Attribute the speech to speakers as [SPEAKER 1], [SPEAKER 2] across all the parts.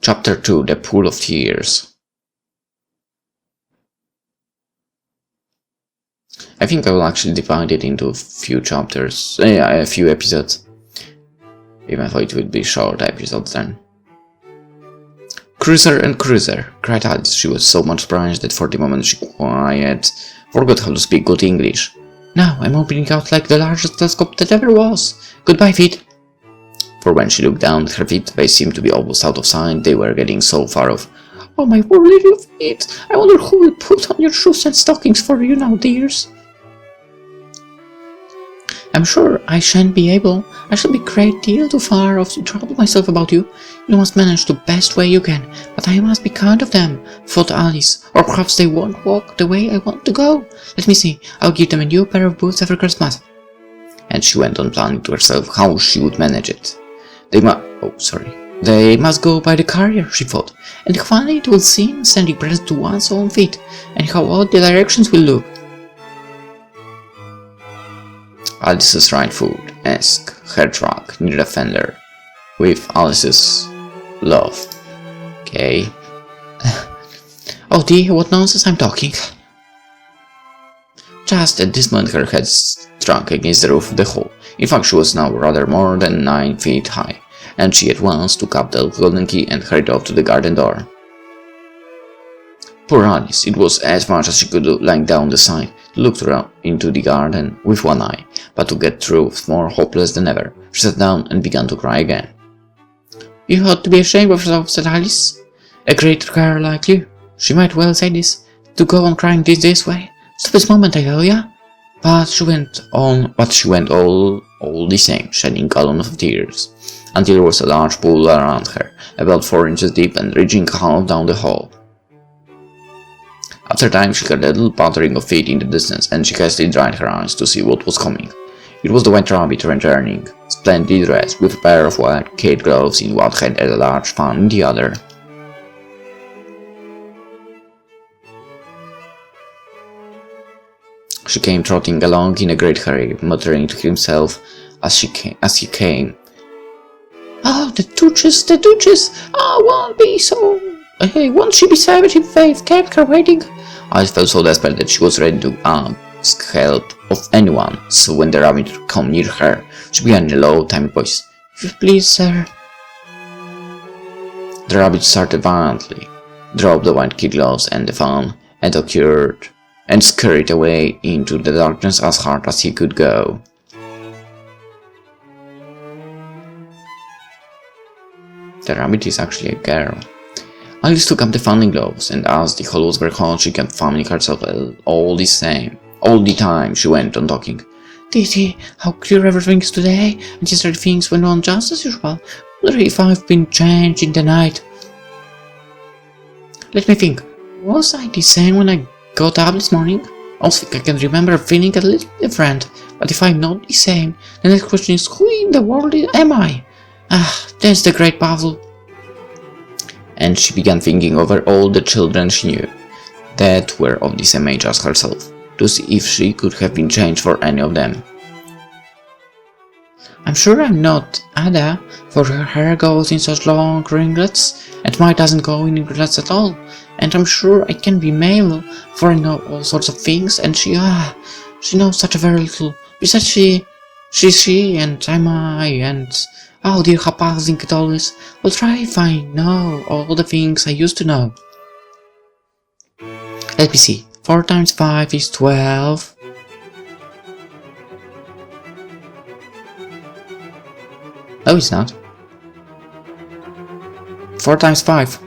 [SPEAKER 1] Chapter 2: The Pool of Tears. I think I will actually divide it into a few chapters, a few episodes. Even though it would be short episodes then. Cruiser and Cruiser, cried Alice. She was so much surprised that for the moment she forgot how to speak good English. Now I'm opening out like the largest telescope that ever was. Goodbye, feet. For when she looked down at her feet, they seemed to be almost out of sight. They were getting so far off. Oh, my poor little feet! I wonder who will put on your shoes and stockings for you now, dears. I'm sure I shan't be able. I shall be a great deal too far off to trouble myself about you. You must manage the best way you can, but I must be kind of them, thought Alice, or perhaps they won't walk the way I want to go. Let me see, I'll give them a new pair of boots every Christmas. And she went on planning to herself how she would manage it. They must go by the carrier, she thought, and how funny it will seem sending presents to one's own feet, and how odd the directions will look. Alice's right foot, her truck near the fender, with Alice's love. Okay. Oh dear, what nonsense I'm talking. Just at this moment her head struck against the roof of the hall. In fact, she was now rather more than 9 feet high, and she at once took up the golden key and hurried off to the garden door. Poor Alice, it was as much as she could do lying down the side, to look around into the garden with one eye, but to get through was more hopeless than ever. She sat down and began to cry again. You ought to be ashamed of yourself, said Alice. A great girl like you, she might well say this, to go on crying this way. Stop this moment, I tell ya. But she went all the same, shedding gallons of tears, until there was a large pool around her, about 4 inches deep and reaching half down the hall. After a time she heard a little pattering of feet in the distance, and she hastily dried her eyes to see what was coming. It was the White Rabbit returning, splendidly dressed, with a pair of white kid gloves in one hand and a large fan in the other. She came trotting along in a great hurry, muttering to himself as he came. Oh, the Duchess! Won't she be saved if they've kept her waiting? Alice felt so desperate that she was ready to ask help of anyone, so when the rabbit came near her, she began in a low, timid voice. If you please, sir. The rabbit started violently, dropped the white kid gloves and the fan, and scurried away into the darkness as hard as he could go. The rabbit is actually a girl. Alice took up the fan and gloves, and as the hollows were hot, she kept fanning herself all the time she went on talking. Diddy, how queer everything is today, and yesterday things went on just as usual. Wonder if I've been changed in the night. Let me think, was I the same when I got up this morning? Also, I can remember feeling a little different, but if I'm not the same, the next question is, who in the world am I? Ah, that's the great puzzle. And she began thinking over all the children she knew, that were of the same age as herself, to see if she could have been changed for any of them. I'm sure I'm not Ada, for her hair goes in such long ringlets, and mine doesn't go in ringlets at all, and I'm sure I can be Mabel, for I know all sorts of things, and she knows such a very little. Besides she's she, and I'm I, and oh dear, how puzzling it all is. I'll try if I know all the things I used to know. Let me see, 4 times 5 is 12. No, it's not. 4 times 5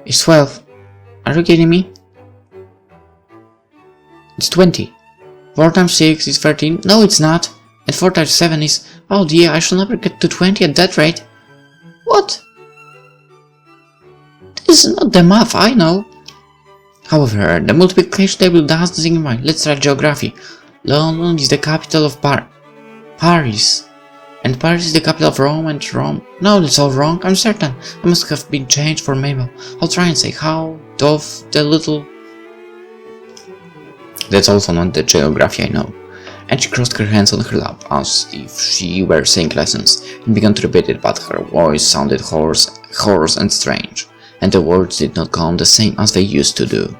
[SPEAKER 1] is 12. Are you kidding me? It's 20. 4 times 6 is 13. No, it's not. And 4 times 7 is... Oh dear, I shall never get to 20 at that rate. What? This is not the math, I know. However, the multiplication table does the thing right. Let's try geography. London is the capital of Paris. And Paris is the capital of Rome, and Rome... No, that's all wrong, I'm certain. I must have been changed for Mabel. I'll try and say how of the little... That's also not the geography I know. and she crossed her hands on her lap as if she were saying lessons, and began to repeat it, but her voice sounded hoarse and strange, and the words did not come the same as they used to do.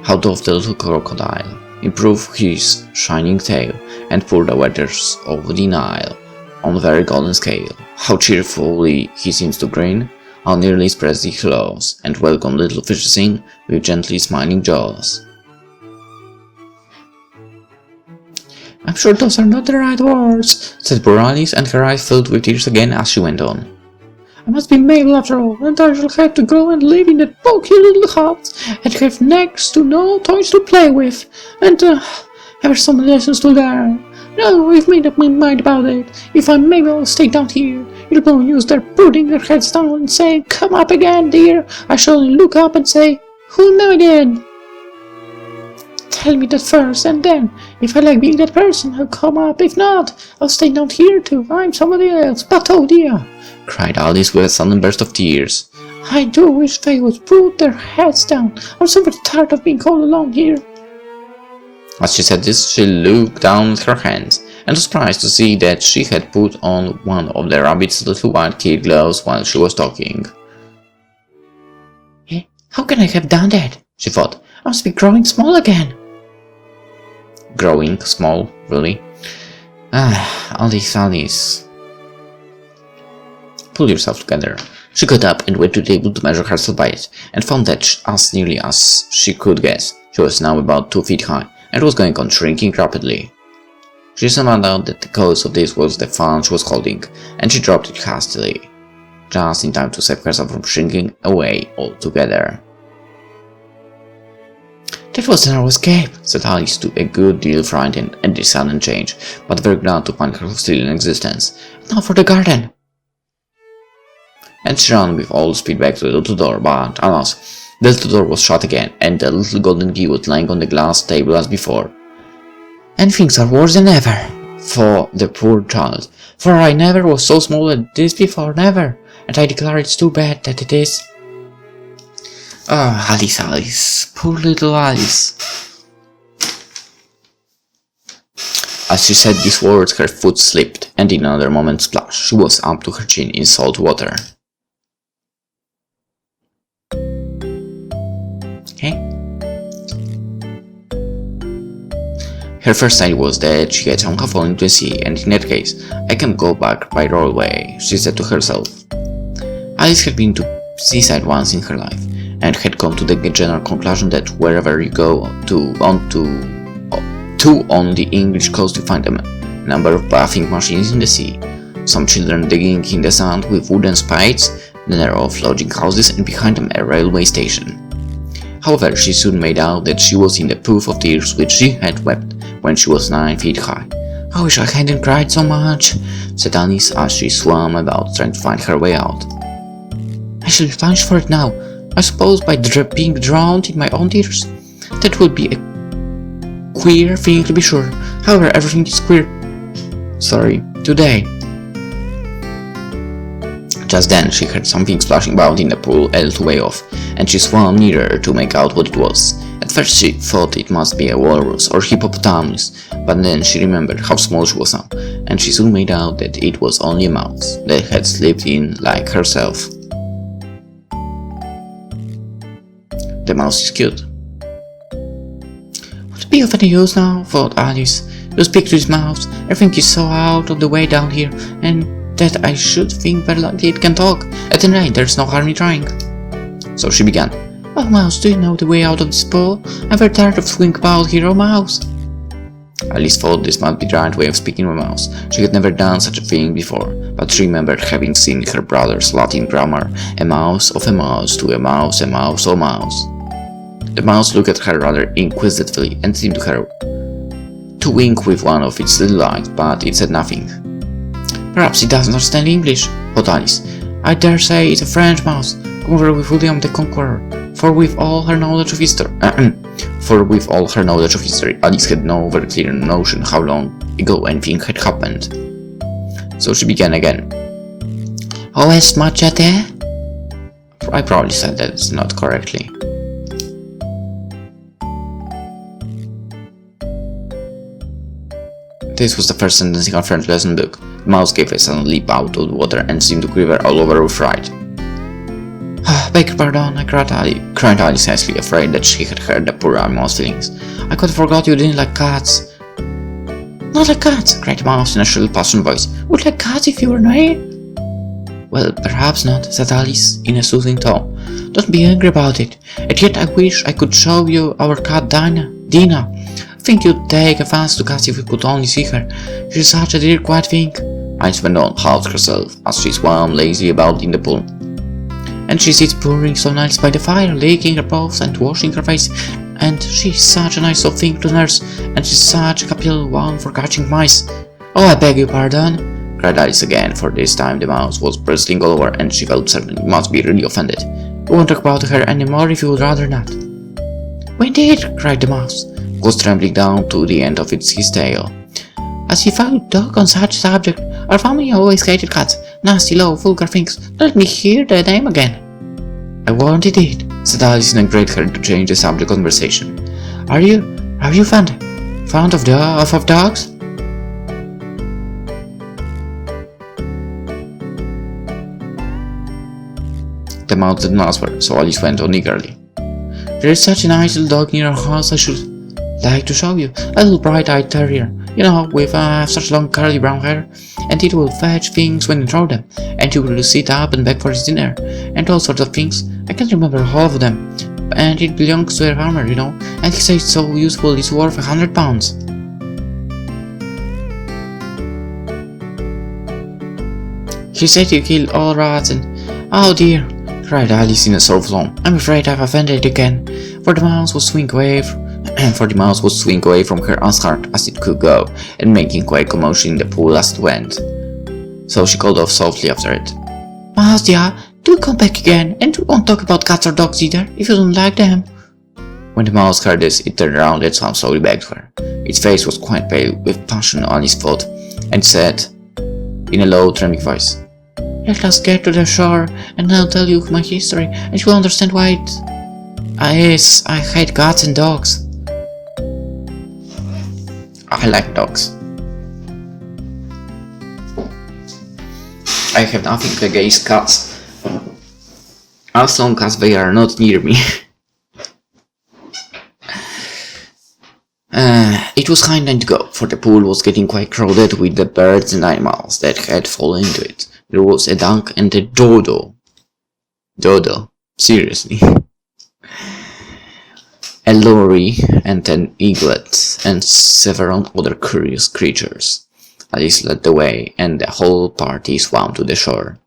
[SPEAKER 1] How doth the little crocodile improve his shining tail, and pour the waters of the Nile on a very golden scale? How cheerfully he seems to grin, how nearly spreads the claws, and welcome little fishes in with gently smiling jaws. "I'm sure those are not the right words," said poor Alice, and her eyes filled with tears again as she went on. "I must be Mabel after all, and I shall have to go and live in that poky little hut, and have next to no toys to play with, and have some lessons to learn. No, I've made up my mind about it. If I'm Mabel, I'll stay down here. It'll no use their putting their heads down and saying, 'Come up again, dear.' I shall only look up and say, 'Who am I then?' Tell me that first, and then, if I like being that person, I'll come up. If not, I'll stay down here too. I'm somebody else. Patto, dear," cried Alice with a sudden burst of tears. "I do wish they would put their heads down. I'm so very tired of being all alone here." As she said this, she looked down at her hands, and was surprised to see that she had put on one of the rabbit's little white kid gloves while she was talking. "How can I have done that?" she thought. "I must be growing small again." Growing small, really? Alice. Pull yourself together. She got up and went to the table to measure herself by it, and found that, as nearly as she could guess, she was now about 2 feet high, and was going on shrinking rapidly. She soon found out that the cause of this was the fan she was holding, and she dropped it hastily, just in time to save herself from shrinking away altogether. "That was a narrow escape," said Alice, a good deal frightened at this sudden change, but very glad to find her still in existence. "Now for the garden!" And she ran with all speed back to the little door, but, alas, the little door was shut again, and the little golden key was lying on the glass table as before. "And things are worse than ever," for the poor child, "for I never was so small as this before, never, and I declare it's too bad that it is." Ah, Alice, poor little Alice. As she said these words, her foot slipped, and in another moment, splash, she was up to her chin in salt water. Her first idea was that she had somehow fallen into the sea, and in that case, I can go back by railway, she said to herself. Alice had been to seaside once in her life, and had come to the general conclusion that wherever you go on the English coast you find a number of bathing machines in the sea, some children digging in the sand with wooden spades, the narrow of lodging houses, and behind them a railway station. However, she soon made out that she was in the pool of tears which she had wept when she was 9 feet high. "I wish I hadn't cried so much," said Alice as she swam about trying to find her way out. "I shall be punished for it now, I suppose, by being drowned in my own tears. That would be a queer thing to be sure. However, everything is queer. Today." Just then she heard something splashing about in the pool a little way off, and she swam nearer to make out what it was. At first she thought it must be a walrus or hippopotamus, but then she remembered how small she was now, and she soon made out that it was only a mouse that had slipped in like herself. "The mouse is cute." "Would it be of any use now?" thought Alice. "You speak to this mouse, everything is so out of the way down here, and that I should think very likely it can talk. At any rate, there's no harm in trying." So she began. "Oh, mouse, do you know the way out of this pool? I'm very tired of swimming about here, oh, mouse." Alice thought this might be the right way of speaking to a mouse. She had never done such a thing before, but she remembered having seen her brother's Latin grammar, a mouse of a mouse to a mouse, oh mouse. The mouse looked at her rather inquisitively and seemed to her to wink with one of its little eyes, but it said nothing. "Perhaps it doesn't understand English," thought Alice. "I dare say it's a French mouse, come over with William the Conqueror, for with all her knowledge of history, Alice had no very clear notion how long ago anything had happened. So she began again. "Oh, es machete?" I probably said that not correctly. This was the first sentence in our French lesson book. The mouse gave a sudden leap out of the water and seemed to quiver all over with fright. Beg your pardon, cried Alice hastily, afraid that she had hurt the poor animal's feelings. I quite forgot you didn't like cats. Not like cats, cried the mouse in a shrill, passionate voice. Would like cats if you were near? Well, perhaps not, said Alice in a soothing tone. Don't be angry about it. And yet I wish I could show you our cat Dina. I think you'd take a fancy to cats if you could only see her. She's such a dear, quiet thing. Alice went on, half herself, as she swam lazily about in the pool. And she sits purring so nice by the fire, licking her paws and washing her face. And she's such a nice soft thing to nurse, and she's such a capital one for catching mice. Oh, I beg your pardon, cried Alice again, for this time the mouse was bristling all over, and she felt certain he must be really offended. We won't talk about her any more if you would rather not. We did, cried the mouse, who was trembling down to the end of his tail. As if I would talk on such a subject. Our family always hated cats. Nasty, low, vulgar things. Let me hear the name again. I warned it did, said Alice in a great hurry to change the subject of conversation. Are you fond of dogs? The mouse didn't answer, so Alice went on eagerly. There is such a nice little dog near our house I should like to show you. A little bright-eyed terrier, you know, with such long curly brown hair, and it will fetch things when you throw them, and he will sit up and beg for his dinner, and all sorts of things. I can't remember all of them, and it belongs to a farmer, you know, and he says it's so useful it's worth £100. He said you kill all rats and... Oh dear, cried Alice in a sort of tone. I'm afraid I've offended it again, for the mouse would swing away from her as hard as it could go, and making quite a commotion in the pool as it went. So she called off softly after it. Mouse dear, do come back again, and we won't talk about cats or dogs either, if you don't like them. When the mouse heard this, it turned around and swam slowly back to her. Its face was quite pale with passion on its thought, and said, in a low, trembling voice, Let us get to the shore, and I'll tell you my history, and you will understand why Yes, I hate cats and dogs. I like dogs. I have nothing against cats, as long as they are not near me. It was high time to go, for the pool was getting quite crowded with the birds and animals that had fallen into it. There was a duck and a dodo. Dodo, seriously. A lory and an eaglet, and several other curious creatures. Alice led the way, and the whole party swam to the shore.